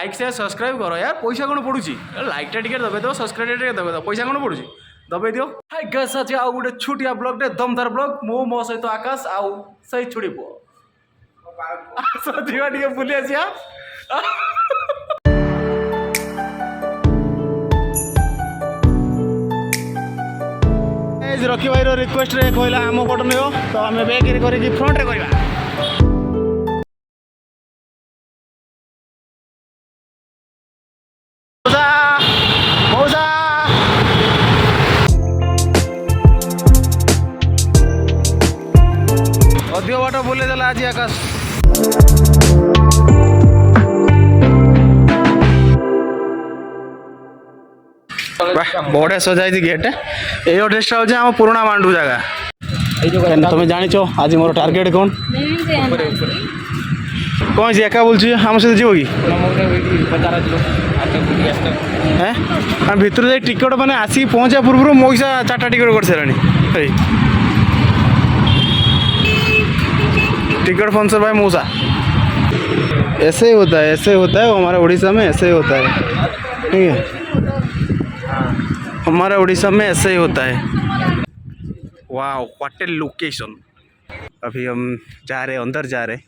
like से subscribe करो यार पैसा कौन पड़ुची लाइक टा टिके दबे दो सब्सक्राइब टिके दबे दो पैसा कौन पड़ुची दबे दियो हाय गाइस आज आउ गोटे छुटिया ब्लॉग टे दमदार ब्लॉग मो सहित आकाश आउ सही छुड़ी पो सजीवा टिके बुली आसिया रखी भाई रिक्वेस्ट रे कहला आम पट नियो तो आम बैक करके फ्रंट रे करबा मौजा अधिक बाट बुले देला आज आकाश बढ़िया सजाई गेट ये ड्रेस हूँ पुराना मांडू जगह तुम जान आज मोर टार्गेट कौन कौन सी एका बोलছি आम सहित जीव कि भितर जाए टिकट मैंने आसिक पहुँचा पूर्व मौसा 4टा टिकट कर सारे टिकट स्पॉन्सर भाई मौसा ऐसे ही होता है हमारे उड़ीसा में ऐसे ही होता है ठीक है हमारे उड़ीसा में ऐसे ही होता है वाह व्हाट ए लोकेशन अभी हम जा रहे अंदर जा रहे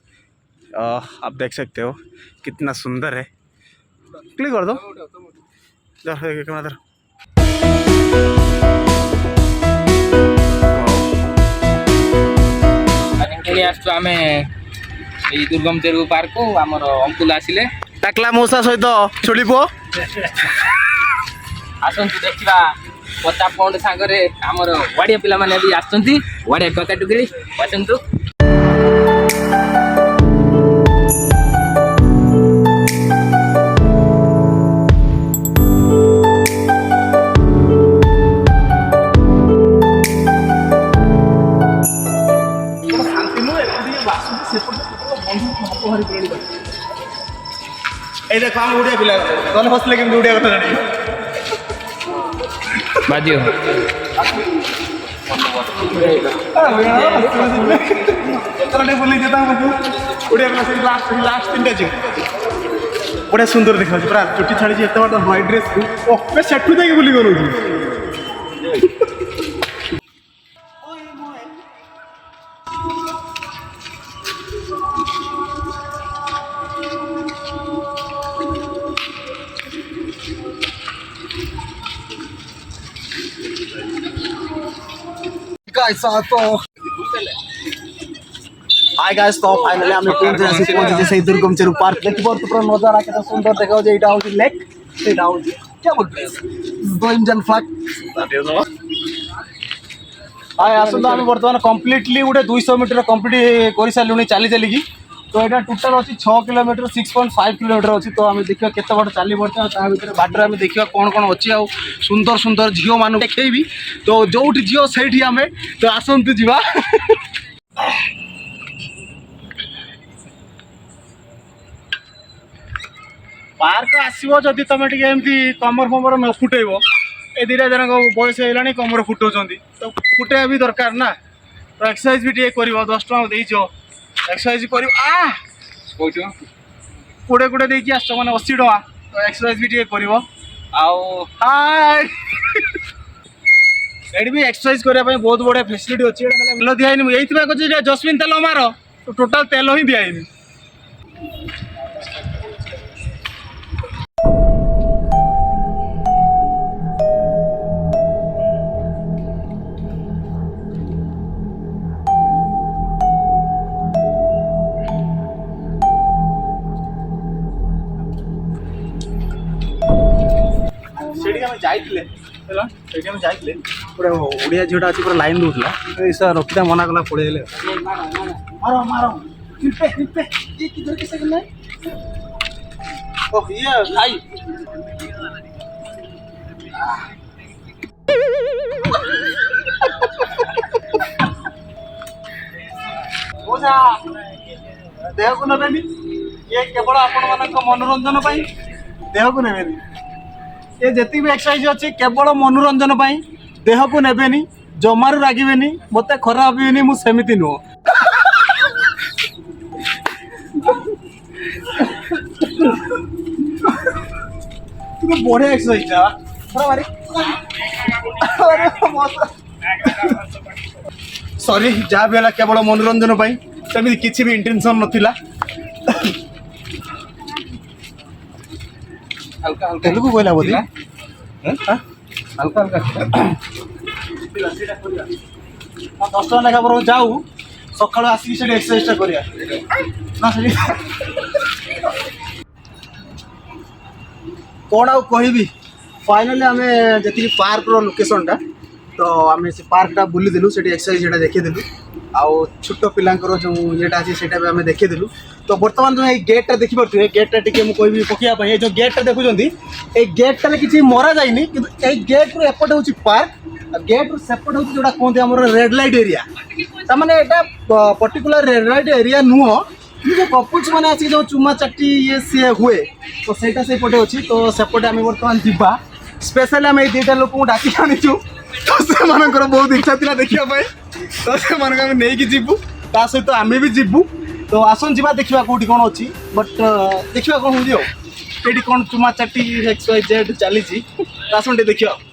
आप देख सकते हो कितना सुंदर है क्लिक कर दो कैमरा दर आमे दुर्गम तेरु पार्क को आमर अंकुल आसिले टाकला मौसा सहित छोड़ी पुओ आसंतु देखा पता फंड सांगरे आमर वाड़िया पिला माने भी आसंती वाड़िया टका टुकड़ी आसंतु देखो हम उड़िया पिला तने हसले केमती उड़िया कथा जानी बाजियो एतरटे बोली देता उड़िया पिला से लास्ट 3टा जी बड़ा सुंदर देखा पूरा चुटी छाड़ी एत बड़ा व्हाइट ड्रेस को मैं सेठू देके बोली करू हाय गाइस तो फाइनली हम पहुंचे से दुर्गम चेरु पार्क देखि बहुत पूरा नजारा केतना सुंदर देखा जे एटा होची लेक एटा होची क्या बोलते हैं दो इंजन फ्लैग हाय आसुन हम वर्तमान कंप्लीटली उडे 200 मीटर कंप्लीट करि सालुनी चली चली तो एटा टोटल अछि 6 किलोमीटर 6.5 किलोमीटर अछि तो हम देखियो केते बड़ चली पड़ता ता भीतर बाटर हम देखियो कोन कोन अछि आ सुंदर सुंदर झियो मानु देखेबी तो जोठी झियो सेठी हमें तो आसंतु जीवा पार्क आसो जदि तुम टी कमर फमर न फुटेब ए 2 जन बयस है कमर फुटाऊँ तो फुटे भी दरकार ना तो एक्सरसाइज भी कर 10 टका देच एक्सरसाइज कर कोड़े कोड़े देखिए आस मैंने 80 टका तो एक्सरसाइज भी कर भी एक्सरसाइज करने बहुत बढ़िया फैसिलिटी अच्छी तेल दिखाई ये कहते जस्मिन तेल मार तो टोटाल तेल ही दिखाई जाइए ओडिया झीटा अच्छी पूरा लाइन दूसरा रखीता मना कला पड़े मारो मारो भाई देह को ने ये केवल आपण मनोरंजन देह को ने ये जी भी एक्सरसाइज अच्छी केवल मनोरंजन देह को नेबेनी जमारू रागेनि मत खराब भावी मुझे नुह ଟିକେ ବଢିଆ ଏକ୍ସରସାଇଜ ଟା ସରି ଯାହା ବି ହେଲା କେବଳ ମନୋରଞ୍ଜନ ପାଇଁ ସେମିତି କିଛି ବି ଇଣ୍ଟେନସନ ନଥିଲା हल्का हल्का ତେଲୁଗୁ କହିଲା ବୋଧେ हल्का हल्का 10 ଟଙ୍କା ଲେଖା ବରଂ ଯାଉ ସକାଳୁ ଆସିକି ସେଠି ଏକ୍ସରସାଇଜଟା କରିବା ନା ସେଠି କ'ଣ ଆଉ କହିବି ଫାଇନାଲି ଆମେ ଯେତିକି ପାର୍କର ଲୋକେସନଟା ତ ଆମେ ସେ ପାର୍କଟା ବୁଲିଦେଲୁ ସେଠି ଏକ୍ସରସାଇଜ ସେଟା ଦେଖିଦେଲୁ ଆଉ ଛୋଟ ପିଲାଙ୍କର ଯେଉଁ ଇଏଟା ଅଛି ସେଇଟା ବି ଆମେ ଦେଖିଦେଲୁ ତ ବର୍ତ୍ତମାନ ଯେଉଁ ଏଇ ଗେଟ୍ଟା ଦେଖିପାରୁଥିବେ ଗେଟ୍ଟା ଟିକେ ମୁଁ କହିବି ପକେଇବା ପାଇଁ ଏଇ ଯେଉଁ ଗେଟ୍ଟା ଦେଖୁଛନ୍ତି ଏଇ ଗେଟ୍ଟାରେ କିଛି ମରାଯାଇନି କିନ୍ତୁ ଏଇ ଗେଟ୍ରୁ ଏପଟେ ହେଉଛି ପାର୍କ ଗେଟ୍ରୁ ସେପଟେ ହେଉଛି ଯେଉଁଟା କୁହନ୍ତି ଆମର ରେଡ୍ ଲାଇଟ୍ ଏରିଆ ତାମାନେ ଏଇଟା ପର୍ଟିକୁଲାର ରେଡ୍ ଲାଇଟ୍ ଏରିଆ ନୁହଁ जो कपल्स मैंने आसिक जो चुमा चाटी ये सी हुए तो सहीटा से पटे अच्छी तो सेपटे आम बर्तमान जावा स्पेशली आम दुईटा लोक डाक आनीचु तो से बहुत इच्छा था देखापी तो से नहीं जीवु ता सहित आम भी जीवु तो आसन जा देखा कौटी कौन अच्छी बट देखा कौन हो कौन चुमा चाटी XYZ चली आसन देखिए